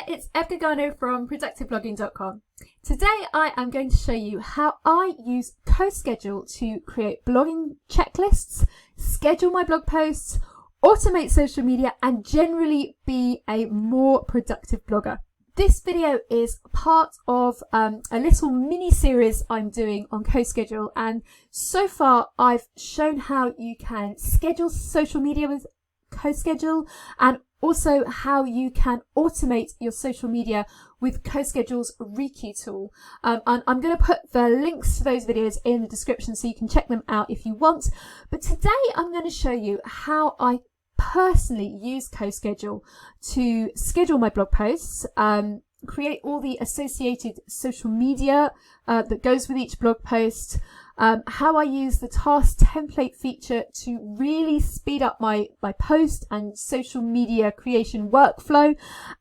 it's Edgar from productiveblogging.com. Today I am going to show you how I use CoSchedule to create blogging checklists, schedule my blog posts, automate social media, and generally be a more productive blogger. This video is part of a little mini series I'm doing on CoSchedule, and so far I've shown how you can schedule social media with CoSchedule and also how you can automate your social media with CoSchedule's Reiki tool. And I'm going to put the links to those videos in the description so you can check them out if you want. But today I'm going to show you how I personally use CoSchedule to schedule my blog posts, create all the associated social media that goes with each blog post, how I use the task template feature to really speed up my post and social media creation workflow,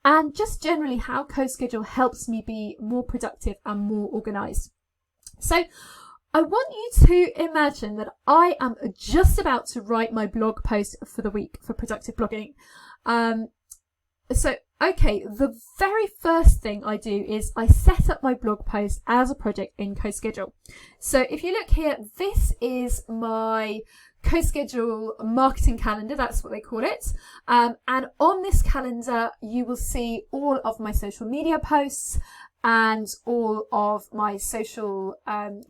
and just generally how CoSchedule helps me be more productive and more organized. So I want you to imagine that I am just about to write my blog post for the week for productive blogging. Okay, the very first thing I do is I set up my blog post as a project in CoSchedule. So if you look here, this is my CoSchedule marketing calendar, that's what they call it. And on this calendar, you will see all of my social media posts and all of my social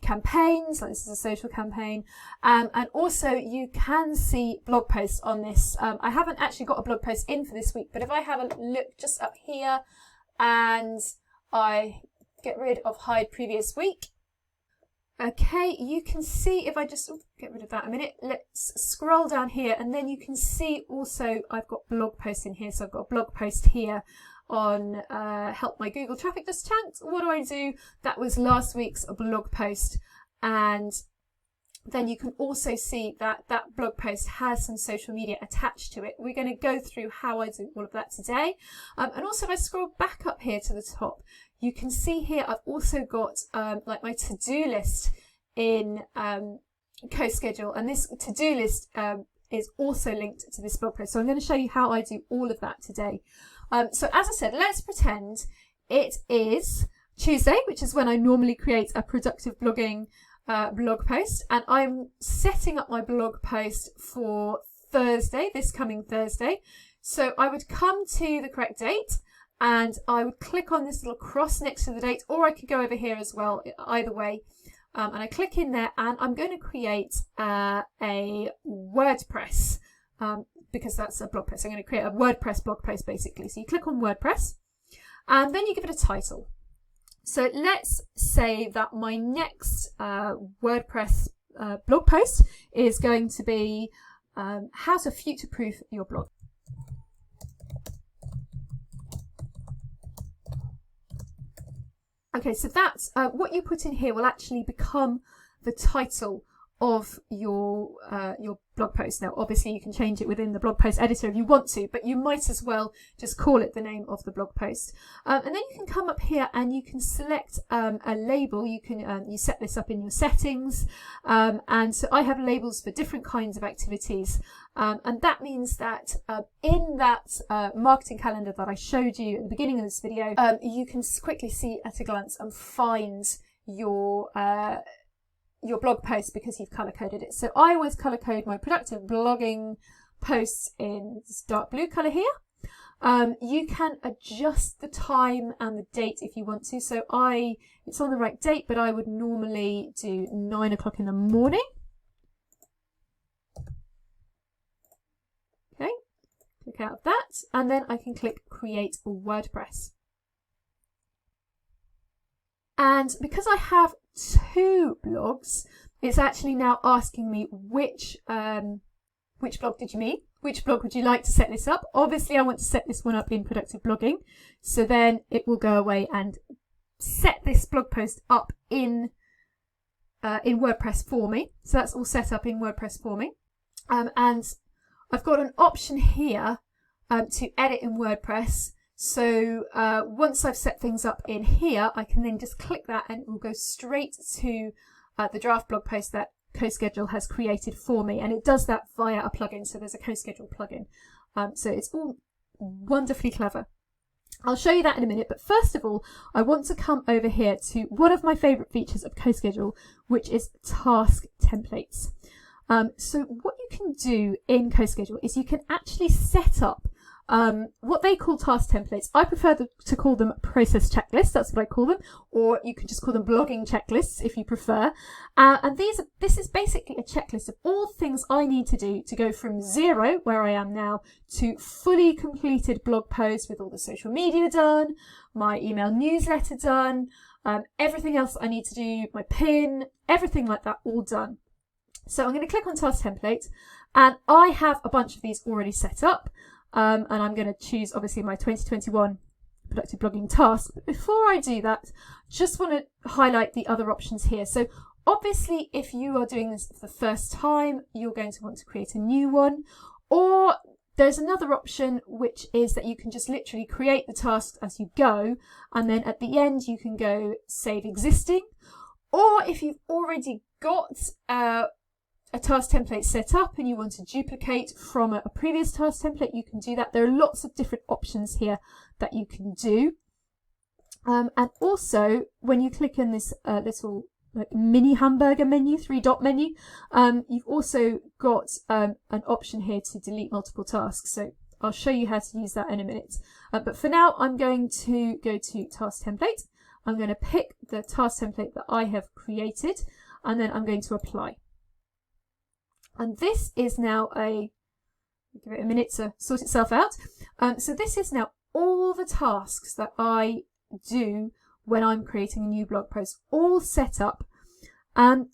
campaigns. So this is a social campaign. And also you can see blog posts on this. I haven't actually got a blog post in for this week, but if I have a look just up here and I get rid of hide previous week, okay, you can see if I just get rid of that a minute, let's scroll down here, and then you can see also I've got blog posts in here. So I've got a blog post here on help my Google traffic just tanked. What do I do? That was last week's blog post, and then you can also see that that blog post has some social media attached to it. We're going to go through how I do all of that today. And also if I scroll back up here to the top, you can see here I've also got like my to-do list in CoSchedule, and this to-do list is also linked to this blog post. So I'm going to show you how I do all of that today. So as I said, let's pretend it is Tuesday, which is when I normally create a productive blogging blog post, and I'm setting up my blog post for Thursday, this coming Thursday. So I would come to the correct date and I would click on this little cross next to the date, or I could go over here as well, either way. And I click in there and I'm going to create a WordPress because that's a blog post. I'm going to create a WordPress blog post basically. So you click on WordPress and then you give it a title. So let's say that my next WordPress blog post is going to be how to future-proof your blog. Okay, so that's what you put in here will actually become the title of your blog post. Now, obviously, you can change it within the blog post editor if you want to, but you might as well just call it the name of the blog post. And then you can come up here and you can select a label. You can you set this up in your settings, and so I have labels for different kinds of activities, and that means that in that marketing calendar that I showed you at the beginning of this video, you can quickly see at a glance and find your blog post because you've color coded it. So I always color code my productive blogging posts in this dark blue color here. You can adjust the time and the date if you want to. So it's on the right date, but I would normally do 9 o'clock in the morning. Okay, click out of that, and then I can click create WordPress. And because I have 2 blogs, it's actually now asking me which blog did you mean? Which blog would you like to set this up? Obviously, I want to set this one up in productive blogging. So then it will go away and set this blog post up in WordPress for me. So that's all set up in WordPress for me. And I've got an option here to edit in WordPress. So once I've set things up in here, I can then just click that and it will go straight to the draft blog post that CoSchedule has created for me. And it does that via a plugin. So there's a CoSchedule plugin. So it's all wonderfully clever. I'll show you that in a minute, but first of all, I want to come over here to one of my favourite features of CoSchedule, which is task templates. So what you can do in CoSchedule is you can actually set up what they call task templates. I prefer to call them process checklists, that's what I call them, or you can just call them blogging checklists if you prefer. And this is basically a checklist of all things I need to do to go from 0, where I am now, to fully completed blog posts with all the social media done, my email newsletter done, everything else I need to do, my pin, everything like that, all done. So I'm going to click on task template, and I have a bunch of these already set up. And I'm going to choose, obviously, my 2021 productive blogging task. But before I do that, just want to highlight the other options here. So obviously, if you are doing this for the first time, you're going to want to create a new one. Or there's another option, which is that you can just literally create the tasks as you go. And then at the end, you can go save existing. Or if you've already got a task template set up and you want to duplicate from a previous task template, you can do that. There are lots of different options here that you can do. And also, when you click on this little mini hamburger menu, 3-dot menu, you've also got an option here to delete multiple tasks. So I'll show you how to use that in a minute. But for now, I'm going to go to task template. I'm going to pick the task template that I have created, and then I'm going to apply. And this is now give it a minute to sort itself out. So this is now all the tasks that I do when I'm creating a new blog post, all set up. And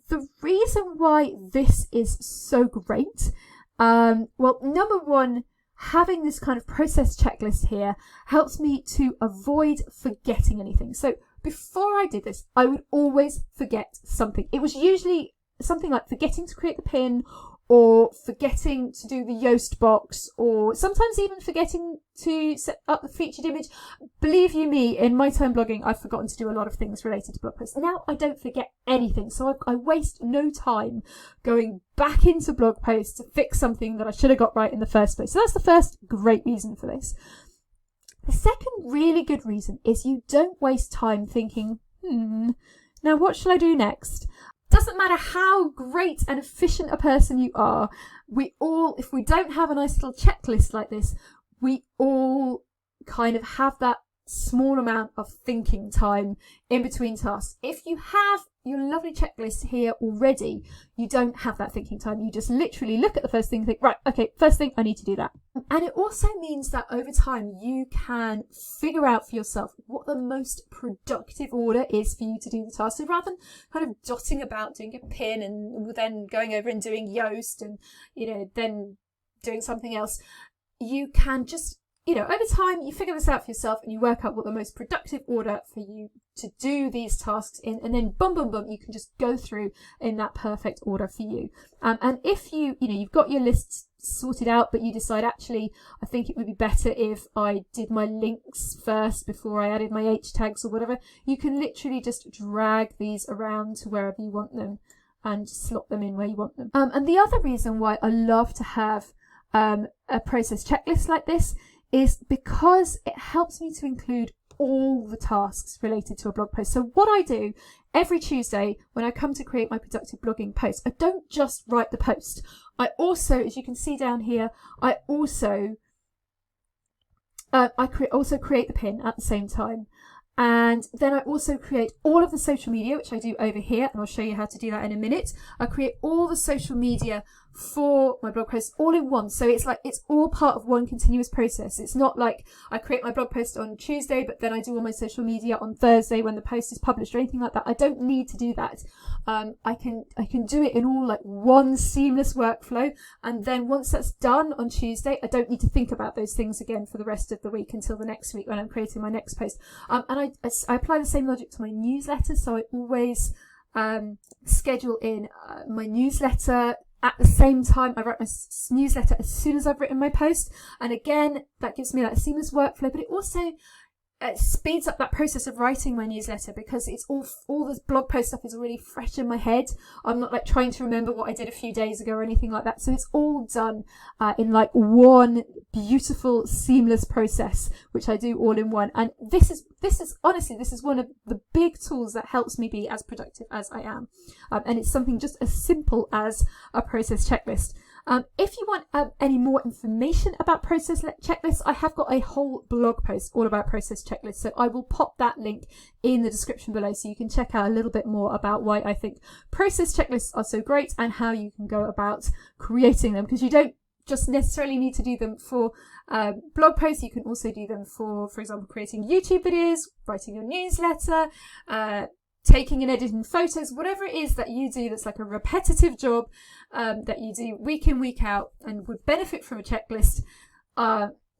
the reason why this is so great, well, number one, having this kind of process checklist here helps me to avoid forgetting anything. So before I did this, I would always forget something. It was usually something like forgetting to create the pin, or forgetting to do the Yoast box, or sometimes even forgetting to set up the featured image. Believe you me, in my time blogging, I've forgotten to do a lot of things related to blog posts. Now I don't forget anything, so I waste no time going back into blog posts to fix something that I should have got right in the first place. So that's the first great reason for this. The second really good reason is you don't waste time thinking, now what shall I do next? Doesn't matter how great and efficient a person you are, if we don't have a nice little checklist like this, we all kind of have that small amount of thinking time in between tasks. If you have your lovely checklist here already, you don't have that thinking time. You just literally look at the first thing and think, right, okay, first thing, I need to do that. And it also means that over time, you can figure out for yourself what the most productive order is for you to do the task. So rather than kind of dotting about doing a pin and then going over and doing Yoast and, then doing something else, you can just, over time, you figure this out for yourself and you work out what the most productive order for you to do these tasks in, and then boom, boom, boom, you can just go through in that perfect order for you. And if you've got your lists sorted out, but you decide, actually, I think it would be better if I did my links first before I added my H tags or whatever, you can literally just drag these around to wherever you want them and slot them in where you want them. And the other reason why I love to have a process checklist like this is because it helps me to include all the tasks related to a blog post. So what I do every Tuesday when I come to create my productive blogging post, I don't just write the post. I also, as you can see down here, I also create the pin at the same time. And then I also create all of the social media, which I do over here, and I'll show you how to do that in a minute. I create all the social media for my blog posts all in one. So it's like, it's all part of one continuous process. It's not like I create my blog post on Tuesday, but then I do all my social media on Thursday when the post is published or anything like that. I don't need to do that. I can do it in all like one seamless workflow. And then once that's done on Tuesday, I don't need to think about those things again for the rest of the week until the next week when I'm creating my next post. And I apply the same logic to my newsletter. So I always schedule in my newsletter at the same time. I write my newsletter as soon as I've written my post. And again, that gives me that seamless workflow, but it also it speeds up that process of writing my newsletter, because it's all this blog post stuff is really fresh in my head. I'm not like trying to remember what I did a few days ago or anything like that. So it's all done in like one beautiful, seamless process, which I do all in one. And this is honestly, this is one of the big tools that helps me be as productive as I am. And it's something just as simple as a process checklist. If you want any more information about process checklists, I have got a whole blog post all about process checklists. So I will pop that link in the description below, so you can check out a little bit more about why I think process checklists are so great and how you can go about creating them, because you don't just necessarily need to do them for blog posts. You can also do them for example, creating YouTube videos, writing your newsletter, taking and editing photos, whatever it is that you do that's like a repetitive job that you do week in, week out and would benefit from a checklist.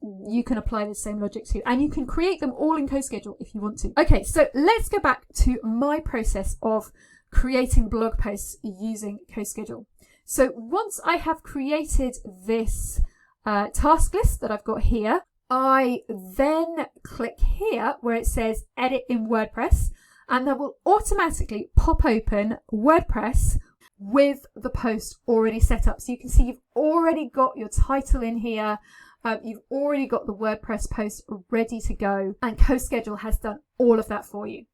You can apply the same logic to, and you can create them all in CoSchedule if you want to. Okay, so let's go back to my process of creating blog posts using CoSchedule. So once I have created this task list that I've got here, I then click here where it says edit in WordPress, and that will automatically pop open WordPress with the post already set up. So you can see you've already got your title in here. You've already got the WordPress post ready to go, and CoSchedule has done all of that for you.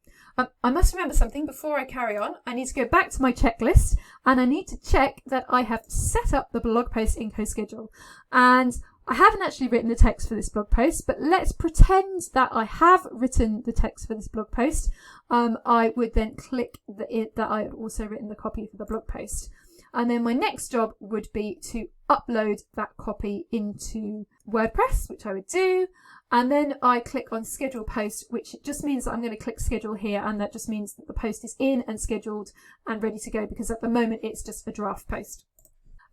I must remember something before I carry on. I need to go back to my checklist, and I need to check that I have set up the blog post in CoSchedule. And I haven't actually written the text for this blog post, but let's pretend that I have written the text for this blog post. I would then click that I had also written the copy for the blog post. And then my next job would be to upload that copy into WordPress, which I would do. And then I click on schedule post, which just means that I'm going to click schedule here. And that just means that the post is in and scheduled and ready to go, because at the moment it's just a draft post.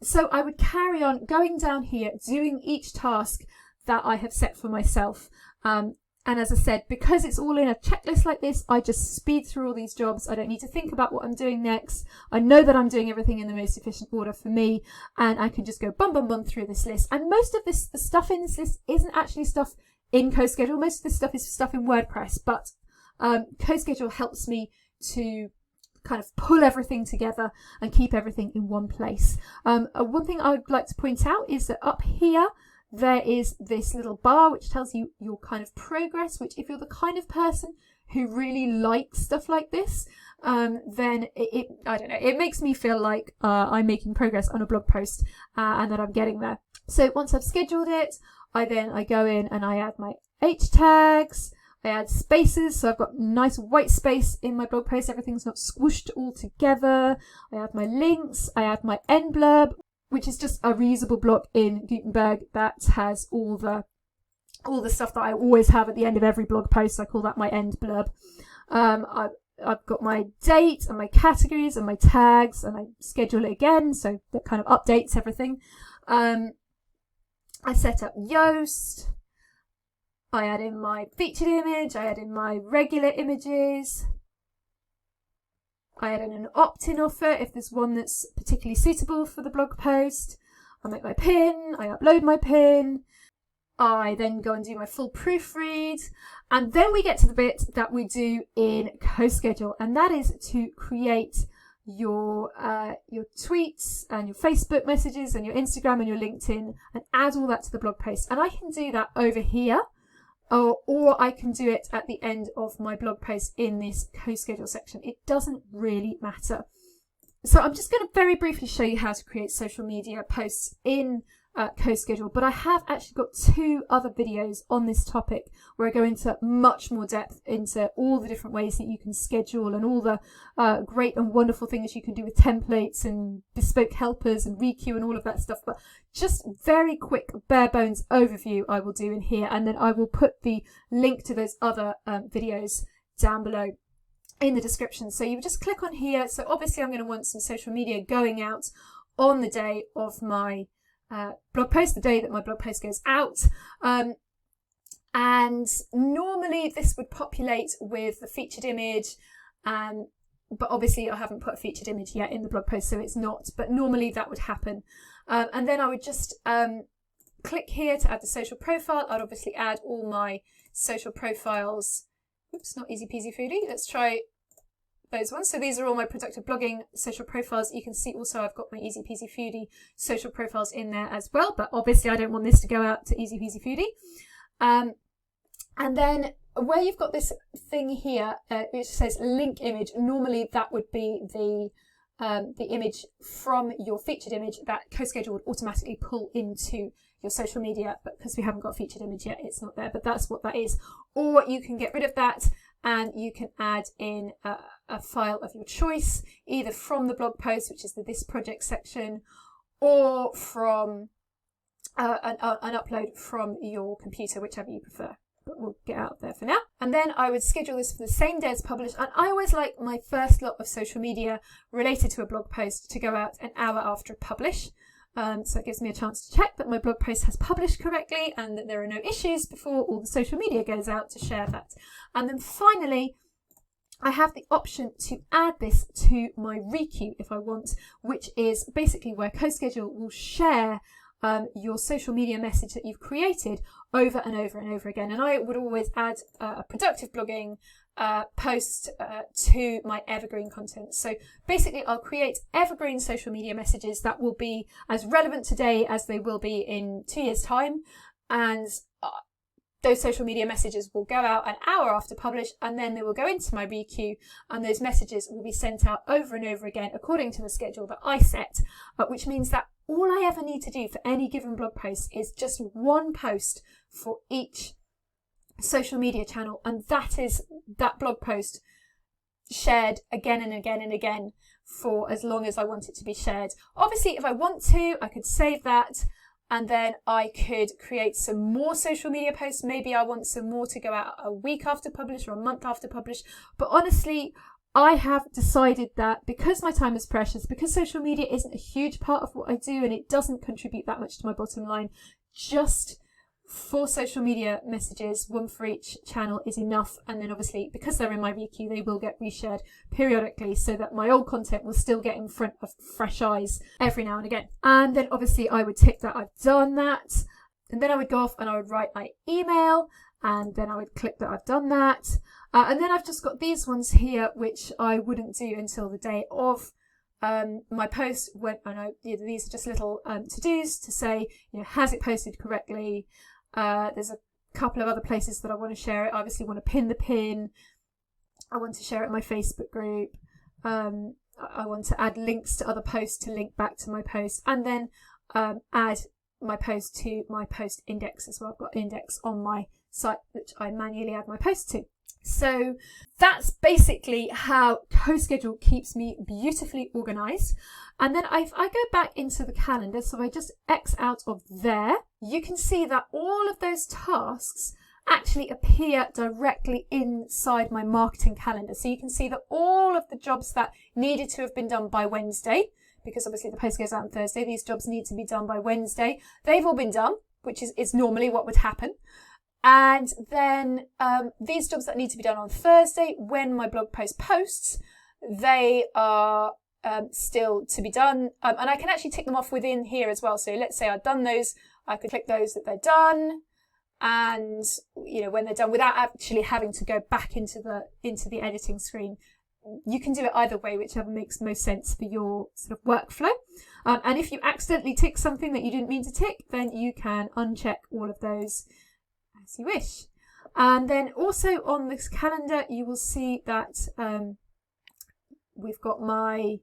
So I would carry on going down here, doing each task that I have set for myself. And as I said, because it's all in a checklist like this, I just speed through all these jobs. I don't need to think about what I'm doing next. I know that I'm doing everything in the most efficient order for me, and I can just go bum, bum, bum through this list. And most of the stuff in this list isn't actually stuff in CoSchedule. Most of this stuff is stuff in WordPress, but CoSchedule helps me to kind of pull everything together and keep everything in one place. One thing I would like to point out is that up here, there is this little bar which tells you your kind of progress, which if you're the kind of person who really likes stuff like this, then I don't know, it makes me feel like I'm making progress on a blog post and that I'm getting there. So once I've scheduled it, I go in and I add my H tags, I add spaces, so I've got nice white space in my blog post, everything's not squished all together. I add my links, I add my end blurb, which is just a reusable block in Gutenberg that has all the stuff that I always have at the end of every blog post. I call that my end blurb. I've got my date and my categories and my tags, and I schedule it again, so that kind of updates everything. I set up Yoast. I add in my featured image. I add in my regular images. I add in an opt-in offer if there's one that's particularly suitable for the blog post. I make my pin, I upload my pin. I then go and do my full proofread. And then we get to the bit that we do in CoSchedule, and that is to create your tweets and your Facebook messages and your Instagram and your LinkedIn, and add all that to the blog post. And I can do that over here. Or I can do it at the end of my blog post in this CoSchedule section. It doesn't really matter. So I'm just going to very briefly show you how to create social media posts in CoSchedule, but I have actually got 2 other videos on this topic where I go into much more depth into all the different ways that you can schedule and all the great and wonderful things you can do with templates and bespoke helpers and requeue and all of that stuff. But just very quick bare bones overview I will do in here, and then I will put the link to those other videos down below in the description. So you just click on here. So obviously I'm going to want some social media going out on the day of my blog post, the day that my blog post goes out. And normally this would populate with the featured image, but obviously I haven't put a featured image yet in the blog post, so it's not, but normally that would happen. And then I would just click here to add the social profile. I'd obviously add all my social profiles. Oops, not easy peasy foodie. Let's try those ones. So these are all my productive blogging social profiles. You can see also I've got my easy peasy foodie social profiles in there as well, but obviously I don't want this to go out to easy peasy foodie. And then where you've got this thing here, which says link image, normally that would be the image from your featured image that CoSchedule would automatically pull into your social media, but because we haven't got a featured image yet, it's not there, but that's what that is. Or you can get rid of that and you can add in a file of your choice, either from the blog post, which is the This Project section, or from an upload from your computer, whichever you prefer. But we'll get out of there for now. And then I would schedule this for the same day as published. And I always like my first lot of social media related to a blog post to go out an hour after publish. So it gives me a chance to check that my blog post has published correctly and that there are no issues before all the social media goes out to share that. And then finally, I have the option to add this to my requeue if I want, which is basically where CoSchedule will share your social media message that you've created over and over and over again. And I would always add a productive blogging post to my evergreen content. So basically I'll create evergreen social media messages that will be as relevant today as they will be in 2 years' time. And those social media messages will go out an hour after publish, and then they will go into my requeue, and those messages will be sent out over and over again according to the schedule that I set, which means that all I ever need to do for any given blog post is just one post for each social media channel, and that is that blog post shared again and again and again for as long as I want it to be shared. Obviously, if I want to, I could save that, and then I could create some more social media posts. Maybe I want some more to go out a week after publish or a month after publish. But honestly, I have decided that because my time is precious, because social media isn't a huge part of what I do and it doesn't contribute that much to my bottom line, just 4 social media messages, 1 for each channel, is enough. And then obviously, because they're in my requeue, they will get reshared periodically so that my old content will still get in front of fresh eyes every now and again. And then obviously I would tick that I've done that. And then I would go off and I would write my email, and then I would click that I've done that. And then I've just got these ones here, which I wouldn't do until the day of my post. When I know these are just little to-dos to say, has it posted correctly? There's a couple of other places that I want to share it. I obviously want to pin the pin. I want to share it in my Facebook group. I want to add links to other posts to link back to my post, and then add my post to my post index as well. I've got an index on my site which I manually add my post to. So that's basically how CoSchedule keeps me beautifully organized. And then if I go back into the calendar, so I just X out of there, you can see that all of those tasks actually appear directly inside my marketing calendar. So you can see that all of the jobs that needed to have been done by Wednesday, because obviously the post goes out on Thursday, these jobs need to be done by Wednesday. They've all been done, which is normally what would happen. And then these jobs that need to be done on Thursday, when my blog post posts, they are still to be done. And I can actually tick them off within here as well. So let's say I've done those, I could click those that they're done. And, when they're done, without actually having to go back into the editing screen. You can do it either way, whichever makes most sense for your sort of workflow. And if you accidentally tick something that you didn't mean to tick, then you can uncheck all of those as you wish. And then also on this calendar, you will see that we've got my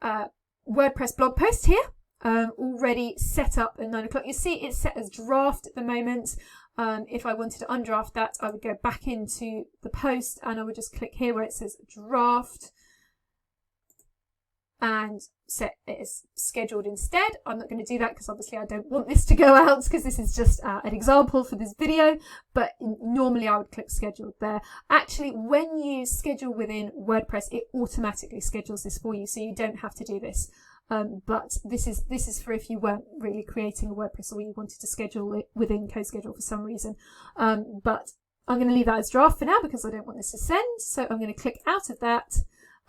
WordPress blog post here already set up at 9 o'clock. You see it's set as draft at the moment. If I wanted to undraft that, I would go back into the post and I would just click here where it says draft and set it as scheduled instead. I'm not going to do that because obviously I don't want this to go out because this is just an example for this video, but normally I would click scheduled there. Actually, when you schedule within WordPress, it automatically schedules this for you, so you don't have to do this. But this is for if you weren't really creating a WordPress or you wanted to schedule it within CoSchedule for some reason. But I'm going to leave that as draft for now because I don't want this to send. So I'm going to click out of that.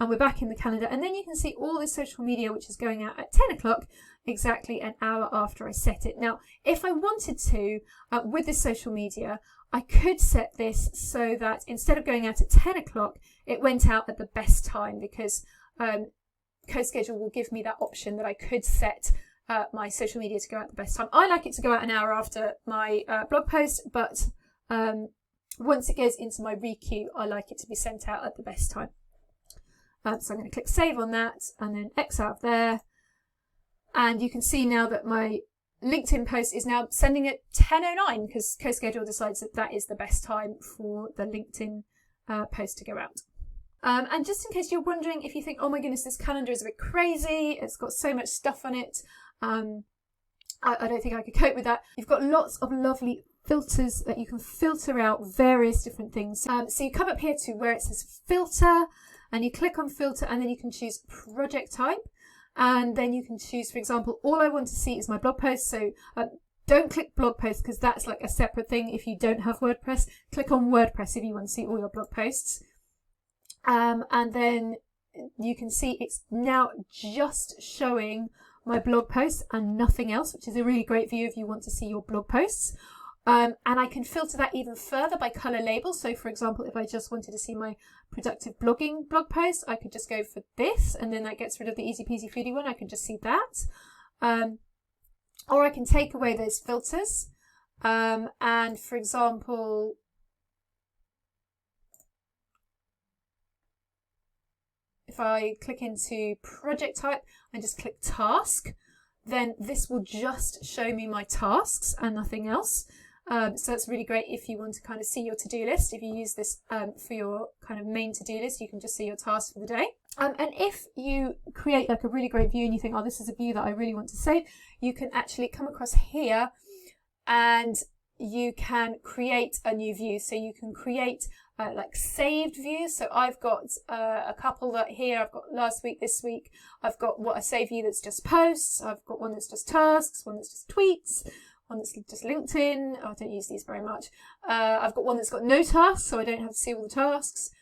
and we're back in the calendar. And then you can see all this social media, which is going out at 10 o'clock, exactly an hour after I set it. Now, if I wanted to, with this social media, I could set this so that instead of going out at 10 o'clock, it went out at the best time, because CoSchedule will give me that option that I could set my social media to go out at the best time. I like it to go out an hour after my blog post, but once it goes into my requeue, I like it to be sent out at the best time. So I'm going to click save on that and then X out of there. And you can see now that my LinkedIn post is now sending at 10:09 because CoSchedule decides that that is the best time for the LinkedIn post to go out. And just in case you're wondering, if you think, oh my goodness, this calendar is a bit crazy, it's got so much stuff on it, I don't think I could cope with that. You've got lots of lovely filters that you can filter out various different things. So you come up here to where it says filter, and you click on filter, and then you can choose project type. And then you can choose, for example, all I want to see is my blog post. So don't click blog post because that's like a separate thing if you don't have WordPress. Click on WordPress if you want to see all your blog posts. And then you can see it's now just showing my blog posts and nothing else, which is a really great view if you want to see your blog posts. And I can filter that even further by color label. So for example, if I just wanted to see my productive blogging blog post, I could just go for this, and then that gets rid of the easy peasy foodie one. I can just see that. Or I can take away those filters. And for example, if I click into project type and just click task, then this will just show me my tasks and nothing else. So that's really great if you want to kind of see your to-do list. If you use this for your kind of main to-do list, you can just see your tasks for the day. And if you create like a really great view and you think, oh, this is a view that I really want to save, you can actually come across here and you can create a new view. So you can create like saved views. So I've got a couple that here. I've got last week, this week. I've got what a save view that's just posts. I've got one that's just tasks, one that's just tweets, one that's just LinkedIn. I don't use these very much. I've got one that's got no tasks, so I don't have to see all the tasks.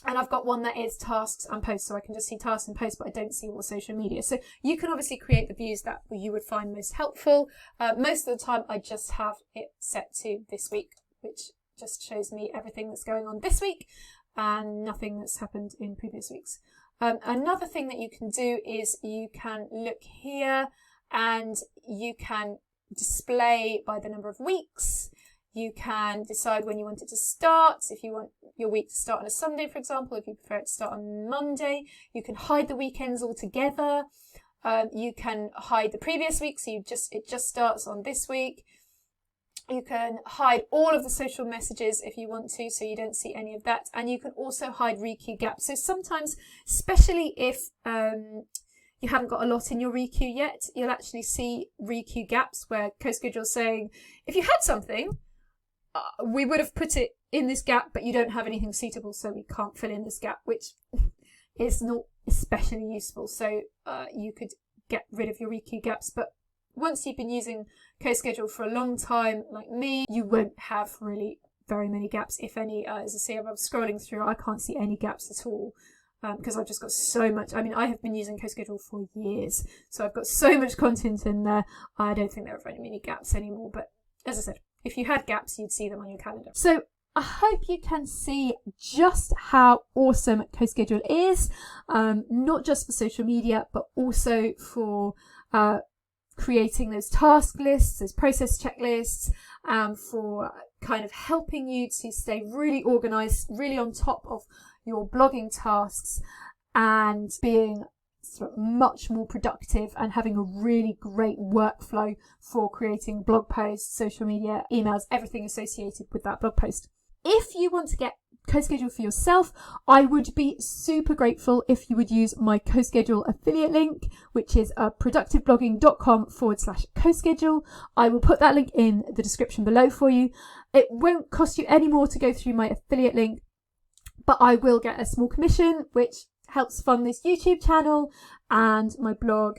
And I've got one that is tasks and posts, so I can just see tasks and posts, but I don't see all the social media. So you can obviously create the views that you would find most helpful. Most of the time, I just have it set to this week, which just shows me everything that's going on this week and nothing that's happened in previous weeks. Another thing that you can do is you can look here and you can display by the number of weeks. You can decide when you want it to start. If you want your week to start on a Sunday, for example, if you prefer it to start on Monday, you can hide the weekends altogether. You can hide the previous week, so it just starts on this week. You can hide all of the social messages if you want to, so you don't see any of that. And you can also hide requeue gaps. So sometimes, especially if you haven't got a lot in your requeue yet, you'll actually see requeue gaps where CoSchedule is saying, if you had something, we would have put it in this gap, but you don't have anything suitable, so we can't fill in this gap, which is not especially useful. So you could get rid of your requeue gaps, but once you've been using CoSchedule for a long time, like me, you won't have really very many gaps, if any. As I say, if I'm scrolling through, I can't see any gaps at all because I've just got so much. I mean, I have been using CoSchedule for years, so I've got so much content in there. I don't think there are very many gaps anymore, but as I said, if you had gaps, you'd see them on your calendar. So I hope you can see just how awesome CoSchedule is, not just for social media, but also for creating those task lists, those process checklists, for kind of helping you to stay really organized, really on top of your blogging tasks and being sort of much more productive and having a really great workflow for creating blog posts, social media, emails, everything associated with that blog post. If you want to get CoSchedule for yourself, I would be super grateful if you would use my CoSchedule affiliate link, which is productiveblogging.com/CoSchedule. I will put that link in the description below for you. It won't cost you any more to go through my affiliate link, but I will get a small commission, which helps fund this YouTube channel and my blog.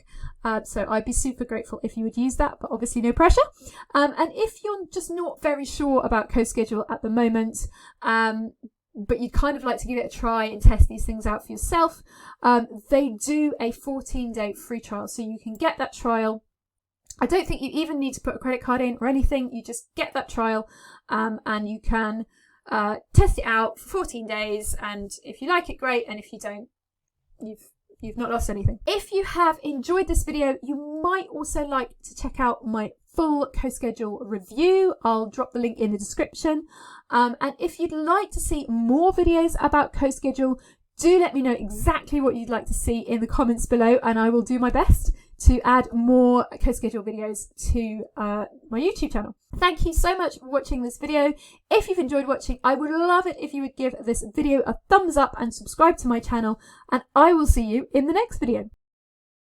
So I'd be super grateful if you would use that, but obviously no pressure. And if you're just not very sure about CoSchedule at the moment, but you'd kind of like to give it a try and test these things out for yourself, they do a 14-day free trial. So you can get that trial. I don't think you even need to put a credit card in or anything. You just get that trial, and you can test it out for 14 days. And if you like it, great. And if you don't, you've not lost anything. If you have enjoyed this video, you might also like to check out my full CoSchedule review. I'll drop the link in the description. And if you'd like to see more videos about CoSchedule, do let me know exactly what you'd like to see in the comments below, and I will do my best to add more CoSchedule videos to my YouTube channel. Thank you so much for watching this video. If you've enjoyed watching, I would love it if you would give this video a thumbs up and subscribe to my channel, and I will see you in the next video.